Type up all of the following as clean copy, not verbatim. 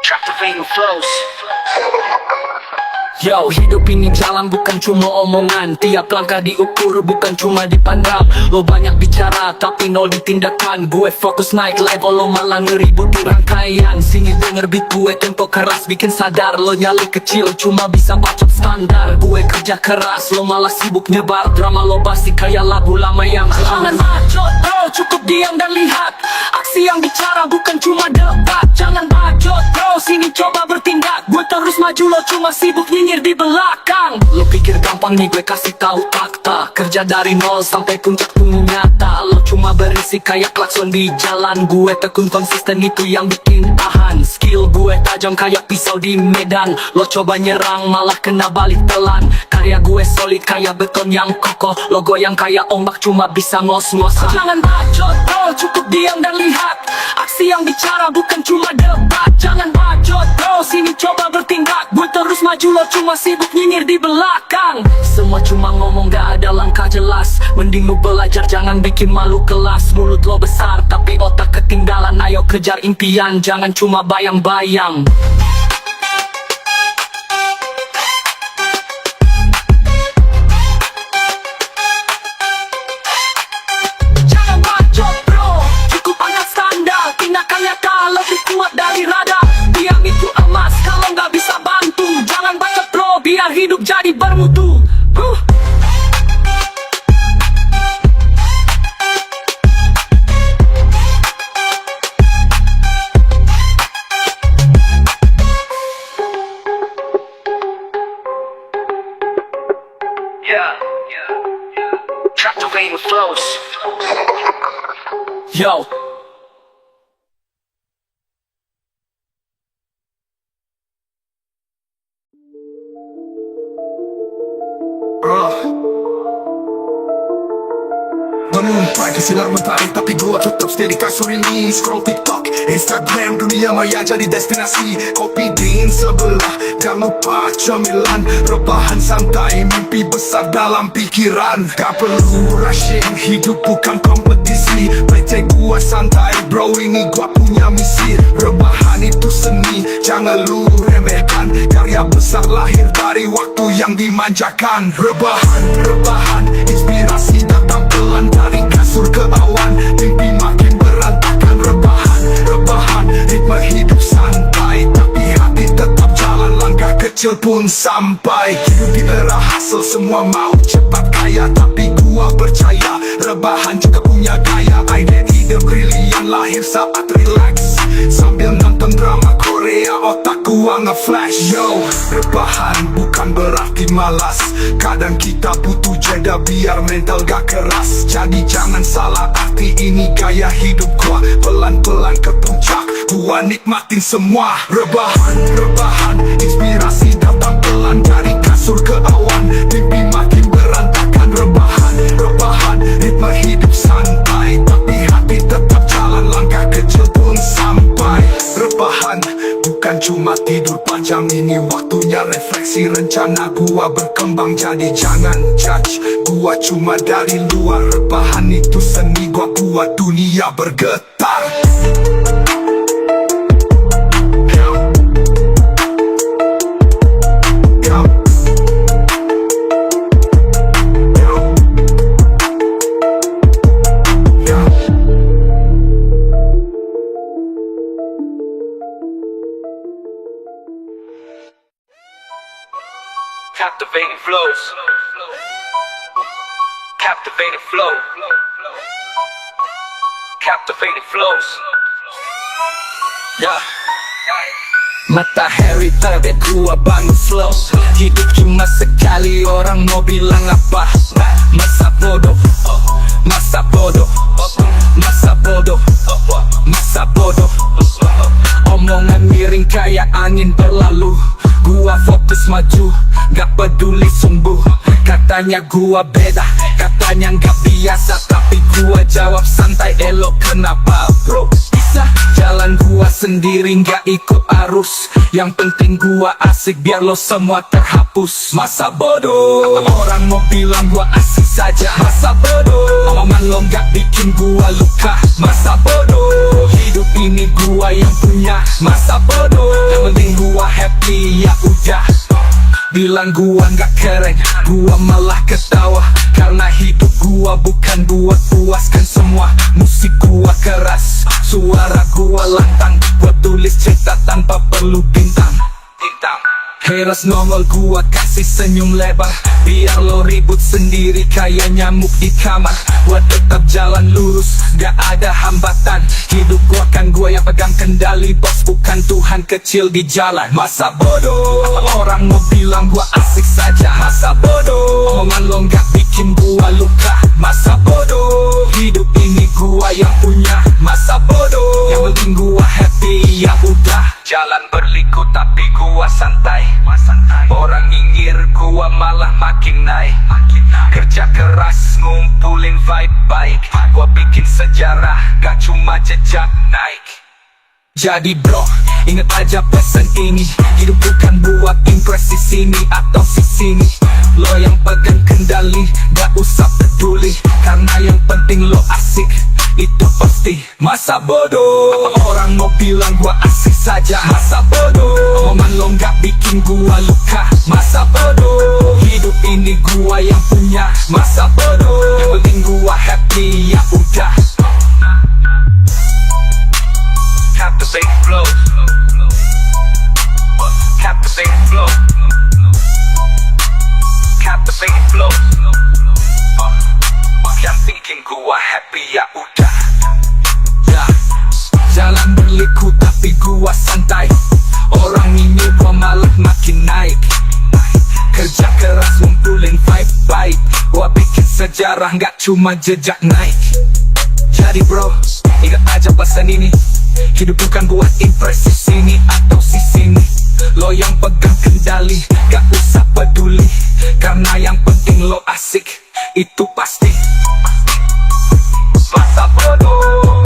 Captivating flows. Yo, hidup ini jalan bukan cuma omongan. Tiap langkah diukur bukan cuma dipandang. Lo banyak bicara tapi nol di tindakan. Gue fokus naik level, lo malah ngeribut di rangkaian. Sini denger beat gue tempo keras, bikin sadar. Lo nyali kecil cuma bisa bacot standar. Gue kerja keras, lo malah sibuk nyebar drama. Lo pasti kayak lagu lama yang jangan bacot bro, cukup diam dan lihat. Aksi yang bicara bukan cuma debat. Jangan bacot bro, sini coba bertindak. Gue terus maju, lo cuma sibuk nyinyir di belakang. Lo pikir gampang nih gue kasih tahu fakta. Kerja dari nol sampai puncak tunggu nyata. Lo cuma berisik kayak klakson di jalan. Gue tekun konsisten, itu yang bikin tahan. Skill gue tajam kayak pisau di medan. Lo coba nyerang malah kena balik telan. Karya gue solid kayak beton yang kokoh. Lo goyang kayak ombak cuma bisa ngos-ngosan. Jangan bacot bro, cukup diam dan lihat. Aksi yang bicara bukan cuma debat. Jangan bacot bro, sini coba bertindak. Gue terus maju, lo cuma sibuk nyinyir di belakang. Semua cuma ngomong gak ada langkah jelas. Mending lu belajar, jangan bikin malu kelas. Mulut lo besar tapi otak ketinggalan. Ayo kejar impian, jangan cuma bayang-bayang. Jangan bacot bro, cukup angkat standar. Tindakannya kalau lebih kuat dari radar. Diam itu emas kalau gak bisa bantu. Jangan bacot bro, biar hidup jadi bermutu. Captivating flows. Yo. Menumpah ke sinar mentari tapi gua tetap stay di kasur ini. Scroll TikTok, Instagram, dunia maya jadi destinasi. Kopi dingin sebelah, jangan lupa cemilan. Rebahan santai, mimpi besar dalam pikiran. Gak perlu rushing, hidup bukan kompetisi. PC gua santai bro, ini gua punya misi. Rebahan itu seni, jangan lu remehkan. Karya besar lahir dari waktu yang dimanjakan. Rebahan, inspirasi datang pelan dari kasur ke awan. Mimpi makin berantakan. Rebahan, ritme hidup santai tapi hati tetap jalan. Langkah kecil pun sampai. Hidup di era hustle, semua mau cepat kaya. Tapi gua percaya, rebahan juga punya gaya. Ide brilian lahir saat relax. Sambil nonton drama Korea, otak gua nge-flash. Yo, rebahan bukan berarti malas. Kadang kita butuh jeda biar mental gak keras. Jadi jangan salah arti, ini gaya hidup gua. Pelan-pelan ke puncak, gua nikmatin semua. Rebahan, inspirasi datang pelan dari kasur ke awan. Mimpi makin berantakan. Rebahan, ritme hidup santai tapi hati tetap jalan. Langkah kecil pun sampai. Rebahan bukan cuma tidur panjang, ini waktunya refleksi. Rencana gua berkembang, jadi jangan judge gua cuma dari luar. Rebahan itu seni, gua buat dunia bergetar. Captivating flows. Captivating flow. Captivating flows. Yeah. Matahari terbit, gua bangun slow. Hidup cuma sekali, orang mau bilang apa? Masa bodoh, masa bodoh, masa bodoh, masa bodoh. Omongan miring kayak angin berlalu. Gua fokus maju, gak peduli sumbu. Katanya gua beda, katanya gak biasa. Tapi gua jawab santai elok, kenapa bro? Bisa jalan gua gua sendiri nggak ikut arus. Yang penting gua asik biar lo semua terhapus. Masa bodoh, orang mau bilang gua asik saja. Masa bodoh, omongan lo nggak bikin gua luka. Masa bodoh, hidup ini gua yang punya. Masa bodoh, yang penting gua happy ya udah. Bilang gua nggak keren, gua malah ketawa. Karena hidup gua bukan buat puaskan semua. Musik gua keras, suara gua lantang. Gua tulis cerita tanpa perlu bintang. Haters nongol gua kasih senyum lebar. Biar lo ribut sendiri kayak nyamuk di kamar. Gua tetap jalan lurus, gak ada hambatan. Hidup gua kan gua yang pegang kendali, bos bukan Tuhan kecil di jalan. Masa bodoh, orang mau bilang gua asik saja. Masa bodoh, omongan lo gak bikin gua luka. Masa bodoh, hidup ini gua yang punya. Masa bodoh, yang penting gua happy ya udah. Jalan berliku tapi gua santai. Orang nyinyir gua malah makin naik. Kerja keras ngumpulin vibe baik. Gua bikin sejarah gak cuma jejak naik. Jadi bro, inget aja pesan ini. Hidup bukan buat impresi sini atau si sini. Lo yang pegang kendali, gak usah peduli. Karena yang penting lo asik, itu pasti. Masa bodoh, orang mau bilang gua asik saja. Masa bodoh, omongan lo gak bikin gua luka. Masa bodoh, hidup ini gua yang punya. Masa bodoh, yang penting gua happy ya udah. Captivate flow, captivate flow, captivate flow. Yang bikin gua happy ya udah. Jalan berliku tapi gua santai. Orang ini gua malah makin naik. Kerja keras ngumpulin vibe baik. Gua bikin sejarah gak cuma jejak naik. Jadi bro, ingat aja pesan ini. Hidup bukan buat impresi sini atau si sini. Lo yang pegang kendali, gak usah peduli. Karena yang penting lo asik, itu pasti. Masa bodoh,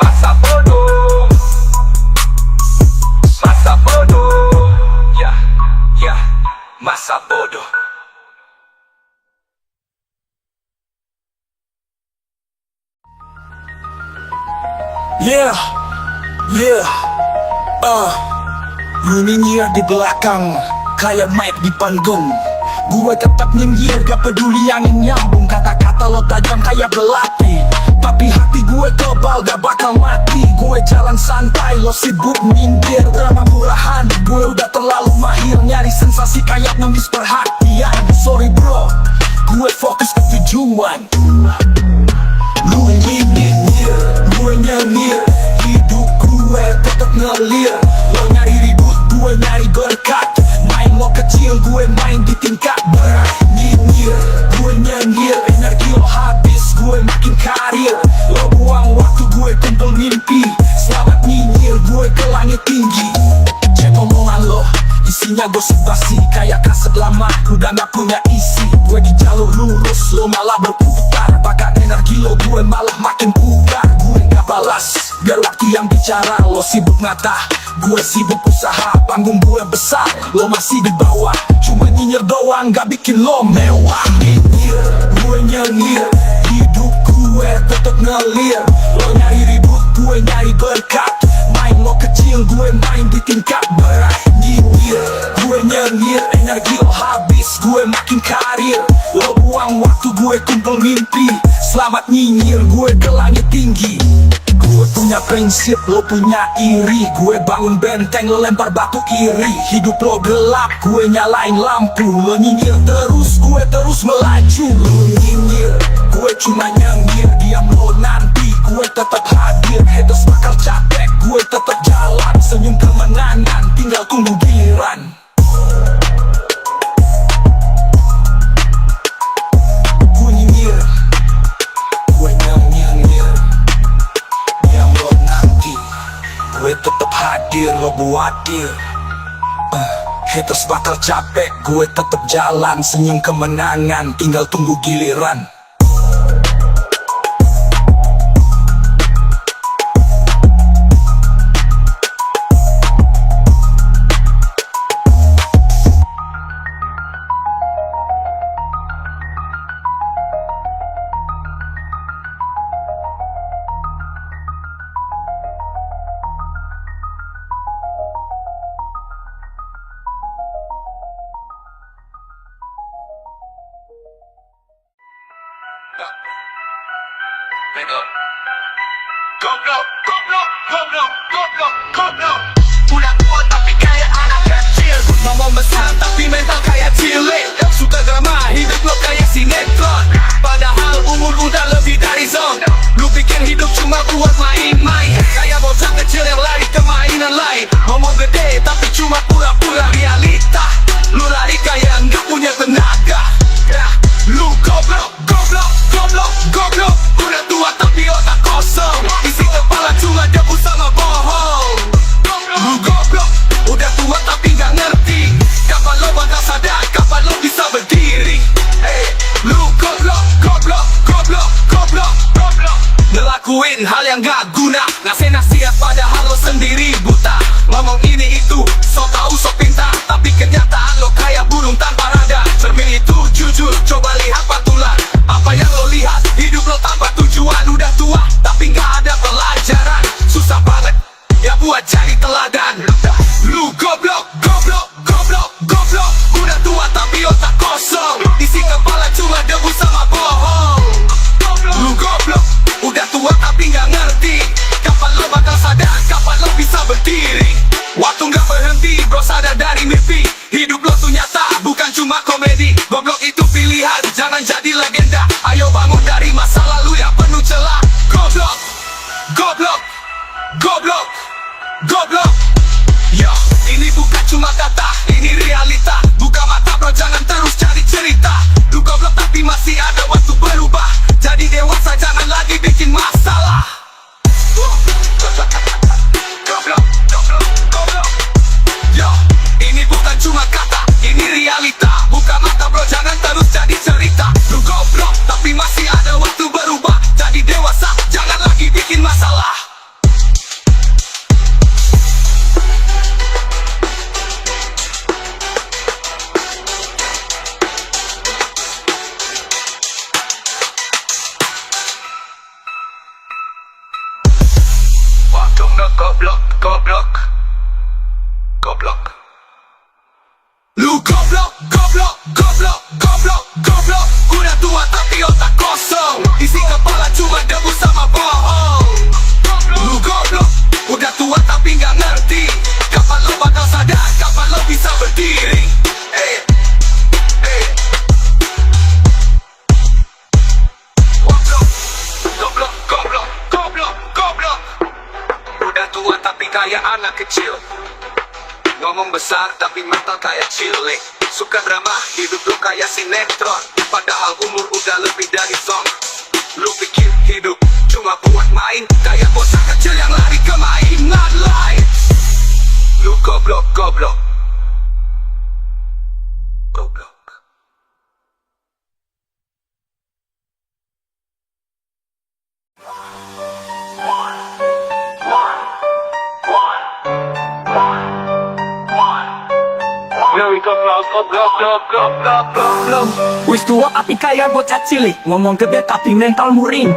masa bodoh, masa bodoh. Ya, ya, masa bodoh. Yeah, yeah, lu nyinyir di belakang, kayak mic di panggung. Gue tetap nyinyir, gak peduli angin nyambung. Kata-kata lo tajam kayak belati. Tapi hati gue tebal, gak bakal mati. Gue jalan santai, lo sibuk nyindir. Drama murahan, gue udah terlalu mahir. Nyari sensasi kayak ngemis perhatian. Sorry bro, gue fokus ke tujuan. Lu nyinyir, gue nyengir. Hidup gue tetep ngelir. Lo nyari ribut, gue nyari berkat. Main lo kecil, gue main di tingkat berat. Nyinyir, gue nyengir. Energi lo habis, gue makin karir. Lo buang waktu, gue kumpul mimpi. Selamat nyinyir, gue ke langit tinggi. Cek omongan lo, isinya gosip basi. Kayak kaset lama, udah gak punya isi. Gue di jalur lurus, lo malah berputar. Bahkan energi lo, gue malah makin pugar. Gue gak balas, biar waktu yang bicara. Lo sibuk ngata, gue sibuk usaha. Panggung gue besar, lo masih di bawah. Cuma nyinyir doang, gak bikin lo mewah. Nyinyir, gue nyengir. Hidup gue tetep ngelir. Lo nyari ribut, gue nyari berkat. Main lo kecil, gue main di tingkat berat. Nyinyir, gue nyengir. Energi lo habis, gue makin karir. Lo buang waktu, gue kumpul mimpi. Selamat nyinyir, gue ke langit tinggi. Gue punya prinsip, lo punya iri. Gue bangun benteng, lo lempar batu iri. Hidup lo gelap, gue nyalain lampu. Lo nyinyir terus, gue terus melaju. Lo nyinyir, gue cuma nyengir. Diam lo nanti, gue tetap hadir. Haters bakal capek, gue tetap jalan. Senyum kemenangan, tinggal tunggu giliran. Gue nyinyir, gue nyengir. Diam lo nanti, gue tetap hadir, lo buatir. Haters bakal capek, gue tetap jalan. Senyum kemenangan, tinggal tunggu giliran. umur udah lebih dari zone. Lu bikin hidup cuma buat main-main, kayak bocah kecil yang lari ke mainan lain. Ngomong gede tapi cuma pura-pura realita. Lu lari kayak nggak punya tenaga. Lu goblok, goblok, goblok, goblok. Udah tua tapi otak kosong, isi kepala cuma debu sama bohong. Lu goblok, udah tua tapi nggak ngerti kapan lo bakal sadar, kapan lo bisa berdiri. Lu goblok, goblok, goblok, goblok, goblok. Ngelakuin hal yang gak guna, ngasih nasihat padahal lo sendiri buta. Ngomong ini itu, so tau so pintar, tapi kenyataan lo kayak burung tanpa radar. Cermin itu jujur, coba lihat pantulan. Apa yang lo lihat, hidup lo tanpa tujuan. Udah tua, tapi gak ada pelajaran. Susah banget, ya buat cari teladan. Lu goblok, goblok, goblok, goblok. Udah tua tapi otak kosong, isi kepala cuma debu sama bohong. Lu goblok, udah tua tapi gak ngerti kapan lo bakal sadar, kapan lo bisa berdiri. Waktu gak berhenti, bro, sadar dari mimpi. Hidup lo tuh nyata, bukan cuma komedi. Goblok itu pilihan, jangan jadi legenda. Ayo bangun dari masa lalu yang penuh celah. Goblok, goblok, goblok, goblok. Yo, ini bukan cuma kata, ini realita. Buka mata bro, jangan terus cari cerita. Lu goblok tapi masih ada waktu berubah. Jadi dewasa, jangan lagi bikin masalah. Goblok, goblok, goblok. Yo, ini bukan cuma kata, ini realita. Buka mata bro, jangan terus jadi cerita. Lu goblok tapi masih ada waktu berubah. Jadi dewasa, jangan lagi bikin masalah. Goblok, goblok, goblok. Lu goblok, goblok, goblok, goblok, goblok. Udah tua tapi otak kosong, isi kepala cuma debu sama bohong. Lu goblok, udah tua tapi gak ngerti kapan lo bakal sadar, kapan lo bisa berdiri. Goblok, goblok, goblok, goblok, goblok. Udah tua tapi kayak anak kecil, ngomong besar tapi mental kayak cilik. Suka drama, hidup lu kayak sinetron, padahal umur udah lebih dari zon. Lu pikir hidup cuma buat main, kayak bocah kecil yang lari ke mainan lain. Lu goblok, goblok, goblok. Wis tua tapi kayak bocah cilik, ngomong gede tapi mental muring.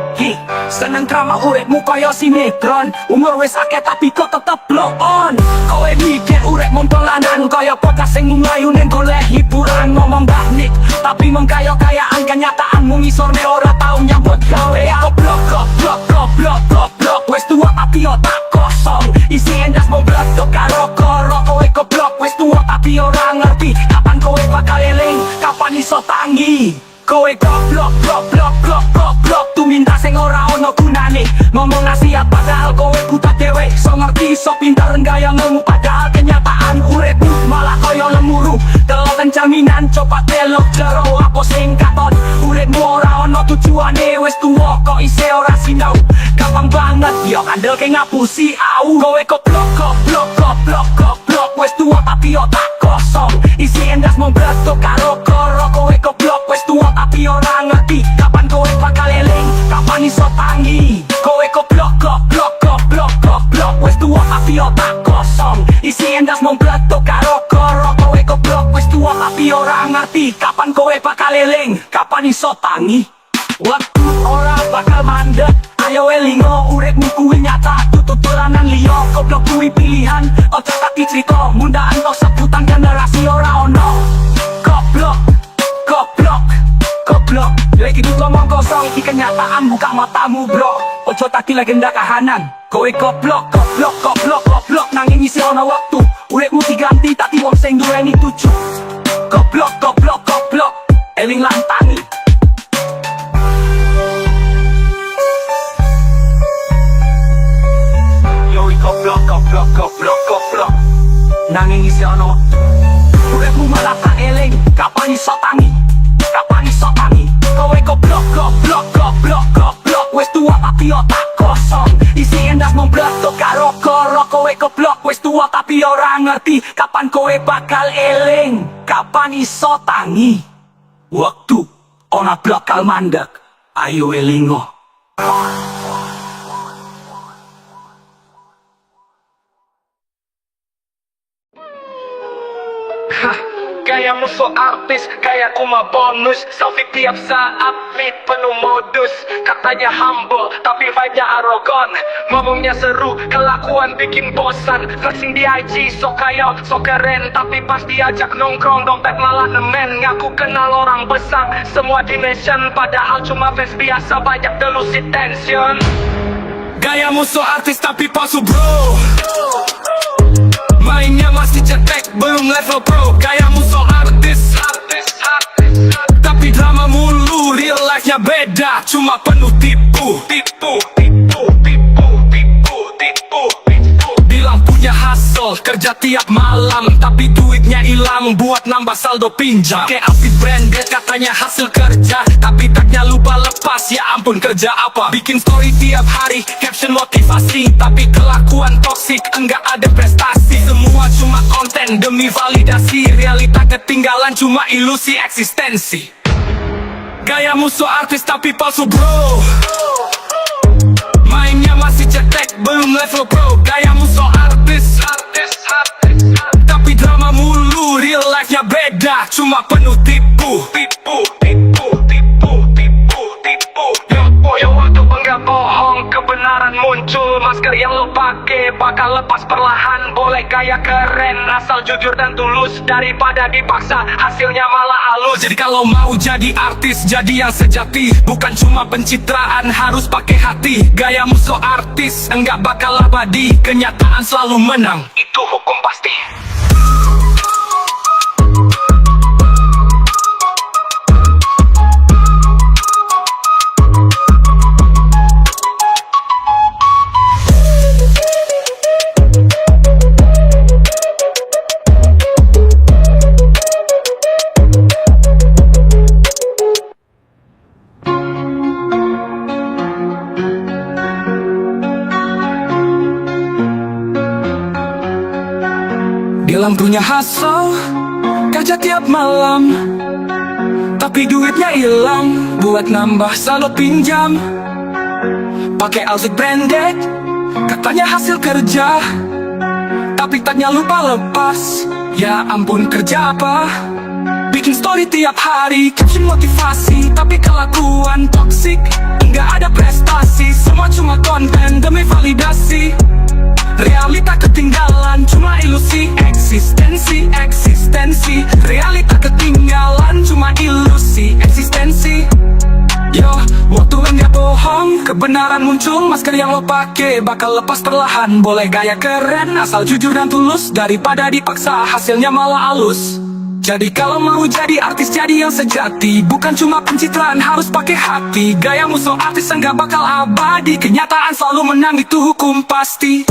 Seneng drama uripmu kaya sinetron, umur wis akeh tapi kok tetep blow on. Kowe mikir urip montolanan, kaya bocah sing mlayu ning golek hiburan. Ngomong bahnik tapi mengkaya-kayaan, kenyataanmu ngisorne ora tau nyambut gawe. Goblok, goblok, goblok, goblok. Wis tua tapi otak kosong, isi endas mau bledok karo korok. Kowe goblok, wis tua tapi ora ngerti kapan kowe bakal eling, kapan iso tangi. Kowe goblok, goblok, goblok, goblok. Tuminta sing ora ono gunane, ngomong nasihat padahal kowe buta dhewe. So ngerti, so pintar gaya ngemu, padahal kenyataan uripmu malah koyo lemuru. Teloten jaminan, coba belok jero apa sing katon. Uripmu ora ono tujuane, wis tuwa kok isih ora sinau. Gampang banget, yo kandel ke ngapusi au. Kowe goblok, goblok, goblok, goblok. Wis tua tapi otak kosong, isi endas mau bledok karo korok. Kowe goblok, wis tua tapi ora ngerti kapan kowe bakal eling, kapan iso tangi. Kowe goblok, goblok, goblok, goblok. Wis tua tapi otak kosong, isi endas mau bledok karo korok. Kowe goblok, wis tua tapi ora ngerti kapan kowe bakal eling, kapan iso tangi. Waktu ora bakal mandek, ayo elingo uripmu kuwi nyata. Tuturanan liya, goblok kuwi pilihan. Ojo tak dicrita, mundaan tok sebutan generasi ora ono. Goblok, goblok, goblok. Lagi hidup ngomong kosong, iki kenyataan buka matamu bro. Ojo tak di legenda kahanan. Kowe goblok, goblok, goblok, goblok. Nanging isi ono waktu, uripmu diganti tak wong sing duweni tujuh. Goblok, goblok, goblok, eling lantangi. goblok nanging isi ono uripmu malah tak eling. Kapan iso tangi, kapan iso tangi. Kowe goblok wis tua tapi otak kosong. Isi endas membletok karo korok. Kowe goblok wis tua tapi ora ngerti kapan kowe bakal eling, kapan iso tangi. Waktu ora bakal mandek, ayo elingo. Gayamu so artis, gayaku mah bonus. Selfie tiap saat, fit penuh modus. Katanya humble, tapi vibe-nya arogan. Ngomongnya seru, kelakuan bikin bosan. Flexing di IG, so kaya, so keren. Tapi pas diajak nongkrong, dompet malah nemen. Ngaku kenal orang besar, semua dimension. Padahal cuma fans biasa, banyak delusi tension. Gayamu so artis, tapi palsu bro. Mainnya masih cetek, belum level pro. Gayamu so artis, tapi drama mulu. Real life-nya beda, cuma penuh tipu. Bilang punya hustle, kerja tiap malam, tapi duitnya hilang buat nambah saldo pinjam. Kayak outfit branded, katanya hasil kerja, tapi tagnya lupa lepas. Ya ampun, kerja apa? Bikin story tiap hari, caption motivasi, tapi kelakuan toksik, enggak ada prestasi. Semua cuma konten demi validasi. Realita ketinggalan, cuma ilusi eksistensi. Gayamu so artis tapi palsu bro. Mainnya masih cetek, belum level pro. Gayamu so artis, tapi drama mulu. Real life-nya beda, cuma penuh tipu. Yo, waktu enggak bohong, kebenaran muncul. Masker yang lo pakai bakal lepas perlahan. Boleh gaya keren, asal jujur dan tulus. Daripada dipaksa, hasilnya malah halus. Jadi kalau mau jadi artis, jadi yang sejati. Bukan cuma pencitraan, harus pakai hati. Gayamu so artis, enggak bakal abadi. Kenyataan selalu menang, itu hukum pasti. Bilang punya hustle, kerja tiap malam, tapi duitnya hilang buat nambah saldo pinjam. Pakai outfit branded, katanya hasil kerja, tapi tagnya lupa lepas. Ya ampun, kerja apa? Bikin story tiap hari, caption motivasi, tapi kelakuan toksik, enggak ada prestasi. Semua cuma konten demi validasi. Realita ketinggalan, cuma ilusi eksistensi. Realita ketinggalan, cuma ilusi eksistensi. Yo, waktu enggak bohong, kebenaran muncul. Masker yang lo pakai bakal lepas perlahan. Boleh gaya keren, asal jujur dan tulus. Daripada dipaksa, hasilnya malah halus. Jadi kalau mau jadi artis, jadi yang sejati. Bukan cuma pencitraan, harus pakai hati. Gayamu so artis, enggak bakal abadi. Kenyataan selalu menang, itu hukum pasti.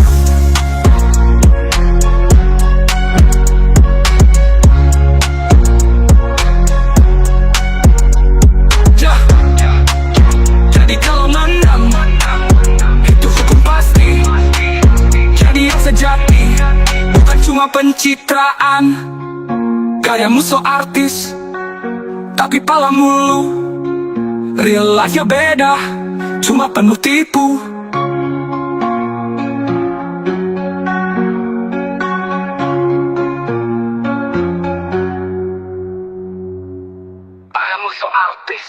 Jadi kalau menang, itu hukum pasti. Jadi yang sejati, bukan cuma pencitraan. Gayamu so artis, tapi pala mulu. Real life-nya beda, cuma penuh tipu. Gayamu so artis.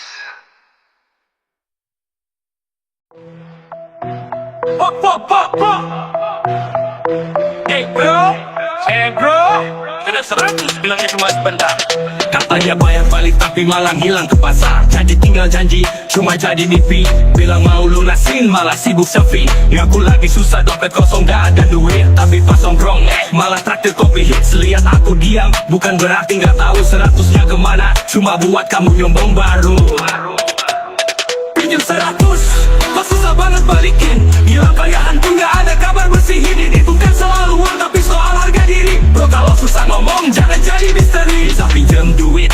Bro, kena 100 bilangnya cuma sebentar. Katanya bayar balik tapi malah hilang ke pasar. Janji tinggal janji, cuma jadi mimpi. Bilang mau lunasin, malah sibuk selfie. Ngaku lagi susah, dompet kosong, gak ada duit. Tapi pas nongkrong, malah traktir kopi hits. Lihat aku diam, bukan berarti gak tahu 100-nya kemana. Cuma buat kamu nyombong baru. Pinjam 100, kok susah banget balikin. Hilang bayaran pun gak ada kabar bersihin. Ini bukan salah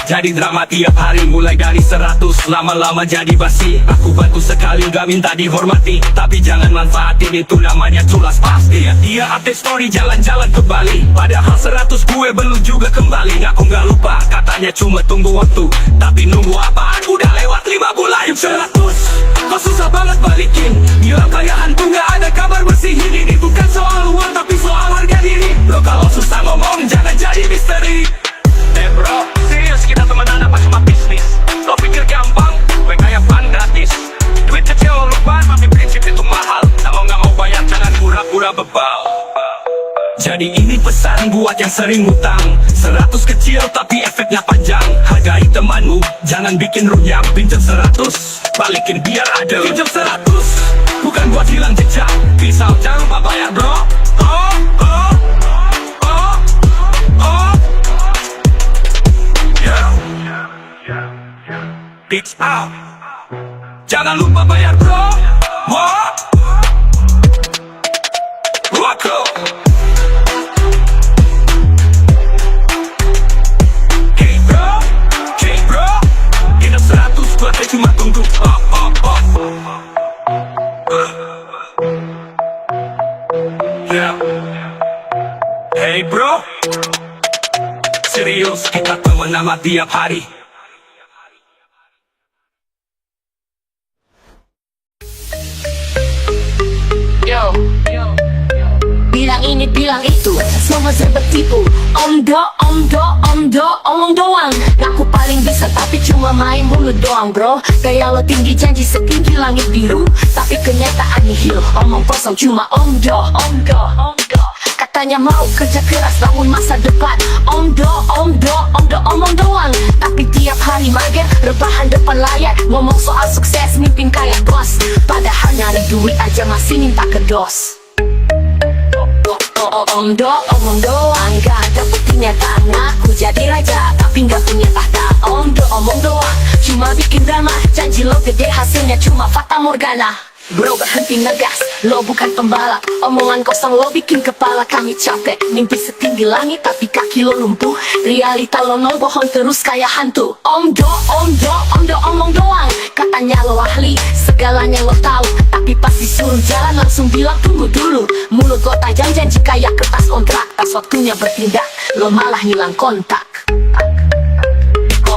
Jadi drama tiap hari mulai dari 100, lama-lama jadi basi. Aku bantu sekali gak minta dihormati, tapi jangan manfaatin, itu namanya culas pasti. Dia update story jalan-jalan ke Bali, padahal 100 gue belum juga kembali. Aku gak lupa, katanya cuma tunggu waktu, tapi nunggu apaan, udah lewat 5 bulan. 100, kok susah banget balikin, bilang kayak hantu gak ada kabar bersihin. Ini bukan soal uang tapi soal harga diri. Lo kalau susah ngomong jangan jadi misteri. Bro, serius kita temenan apa cuma bisnis? Lo pikir gampang? Gue kayak fan gratis. Duit kecil lo lupa, tapi prinsip itu mahal. Kalau nggak mau bayar jangan pura-pura bebal. Jadi ini pesan buat yang sering ngutang. 100 kecil tapi efeknya panjang. Hargai temanmu, jangan bikin runyam. Pinjam 100, balikin biar ada. Pinjam 100, bukan buat hilang jejak. Pisau jangan lupa bayar bro. Bitch out, jangan lupa bayar bro. What? Wako. Hey bro, kita 100 buat cuma tunggu. Yeah. Hey bro, serius kita temen sama tiap hari. Bilang ini, bilang itu, semua serba tipu. Omong doang. Ngaku paling bisa tapi cuma main mulut doang bro. Gaya lo tinggi janji setinggi langit biru, tapi kenyataan nihil. Omong kosong cuma omdo. Katanya mau kerja keras bangun masa depan. Omong doang. Tapi tiap hari mager, rebahan depan layar. Ngomong soal sukses, mimpin kayak bos, padahal nyari duit aja masih minta ke dos. Omong doang, gak ada buktinya. Tak ngaku jadi raja tapi gak punya tahta. Omong doang, cuma bikin drama. Janji lo gede hasilnya cuma fata morgana. Bro berhenti ngegas, lo bukan pembalap. Omongan kosong lo bikin kepala kami capek. Mimpi setinggi langit tapi kaki lo lumpuh. Realita lo nol, bohong terus kayak hantu. Omong doang. Katanya lo ahli, segalanya lo tahu, tapi pas disuruh jalan langsung bilang tunggu dulu. Mulut lo tajam janji kayak kertas kontrak. Pas waktunya bertindak, lo malah hilang kontak.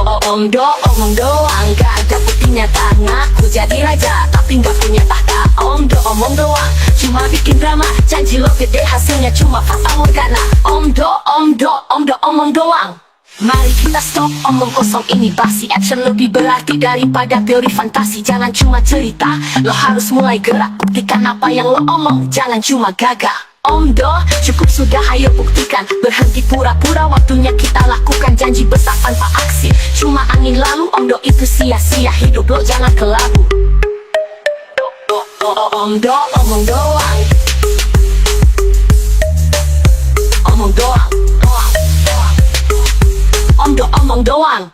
Omong doang, gak ada buktinya. Tak ngaku jadi raja tapi gak punya tahta. Omong doang, cuma bikin drama. Janji lo gede hasilnya cuma fata morgana. Omong doang. Mari kita stop omong kosong ini basi. Action lebih berarti daripada teori fantasi. Jangan cuma cerita, lo harus mulai gerak. Buktikan apa yang lo omong, jangan cuma gagah. Cukup sudah, ayo buktikan. Berhenti pura-pura, waktunya kita lakukan. Janji besar tanpa aksi, cuma angin lalu. Itu sia-sia, hidup lo jangan kelabu. Omong doang. Omong doang.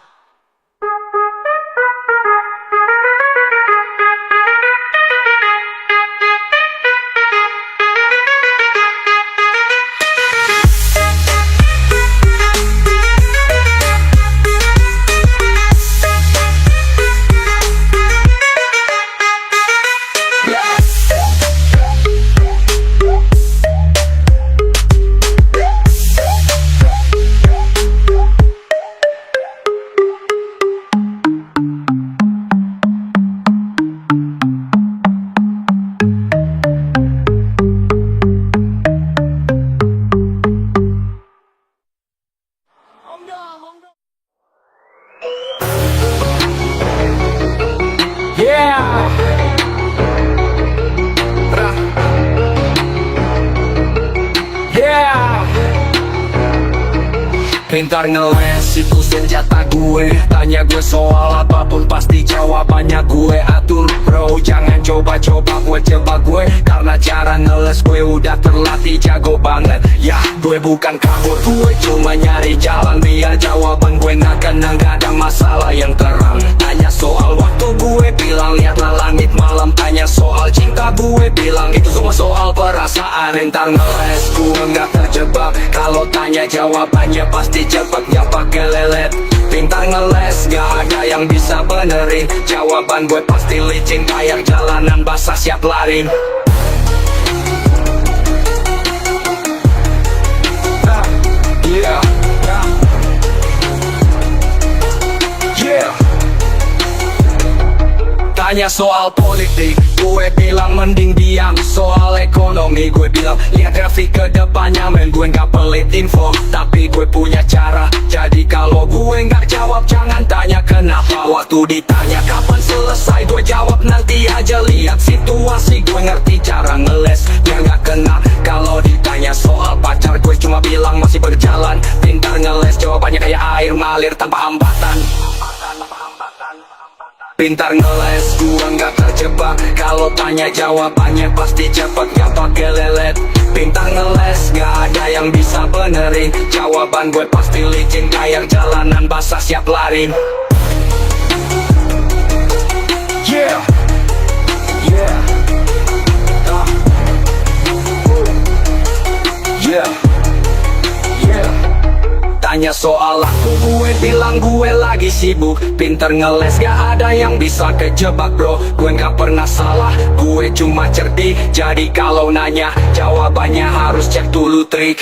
Pintar ngeles itu senjata gue. Tanya gue soal apapun pasti jawabannya gue atur. Bro jangan coba-coba gue jebak gue, karena cara ngeles gue udah terlatih jago banget. Ya gue bukan kabur, gue cuma nyari jalan biar jawaban gue gak kena. Gak ada masalah yang terang. Tanya soal waktu gue bilang lihatlah langit malam. Tanya soal cinta gue bilang itu semua soal perasaan. Pintar ngeles gue gak terjebak. Kalau tanya jawabannya pasti cepet, gak pake lelet. Pintar ngeles, gak ada yang bisa benerin. Jawaban gue pasti licin, kayak jalanan basah siap lari. Yeah, yeah. Tanya soal politik, gue bilang mending diam. Soal ekonomi, gue bilang lihat grafik ke depannya. Men, gue gak pelit info, tapi gue punya cara. Jadi kalau gue gak jawab, jangan tanya kenapa. Waktu ditanya kapan selesai, gue jawab nanti aja. Lihat situasi, gue ngerti cara ngeles biar gak kena. Kalau ditanya soal pacar, gue cuma bilang masih berjalan. Pintar ngeles, jawabannya kayak air ngalir tanpa hambatan. Pintar ngeles, gua nggak terjebak. Kalau tanya jawabannya pasti cepet, gak pake lelet. Pintar ngeles, gak ada yang bisa benerin. Jawaban gue pasti licin, kayak jalanan basah siap lari. Yeah, yeah, yeah, yeah. Tanya soal aku, gue bilang gue lagi sibuk. Pinter ngeles, gak ada yang bisa kejebak bro. Gue gak pernah salah, gue cuma cerdik. Jadi kalau nanya, jawabannya harus cek dulu trik.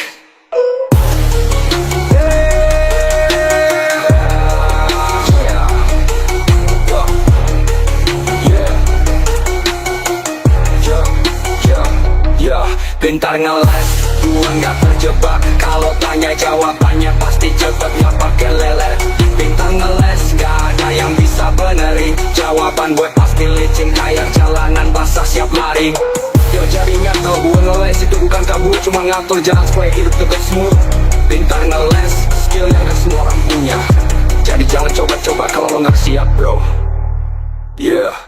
Pintar ngeles, gue gak terjebak. Kalau tanya jawabannya pasti cepet, gak pake lelet. Pintar ngeles, gak ada yang bisa benerin. Jawaban gue pasti licin, kayak jalanan basah siap lari. Yo jadi ngatur, gue ngeles itu bukan kabur, cuma ngatur jalan supaya hidup tetap smooth. Pintar ngeles, skill yang gak semua orang punya. Jadi jangan coba-coba kalau lo gak siap bro. Yeah.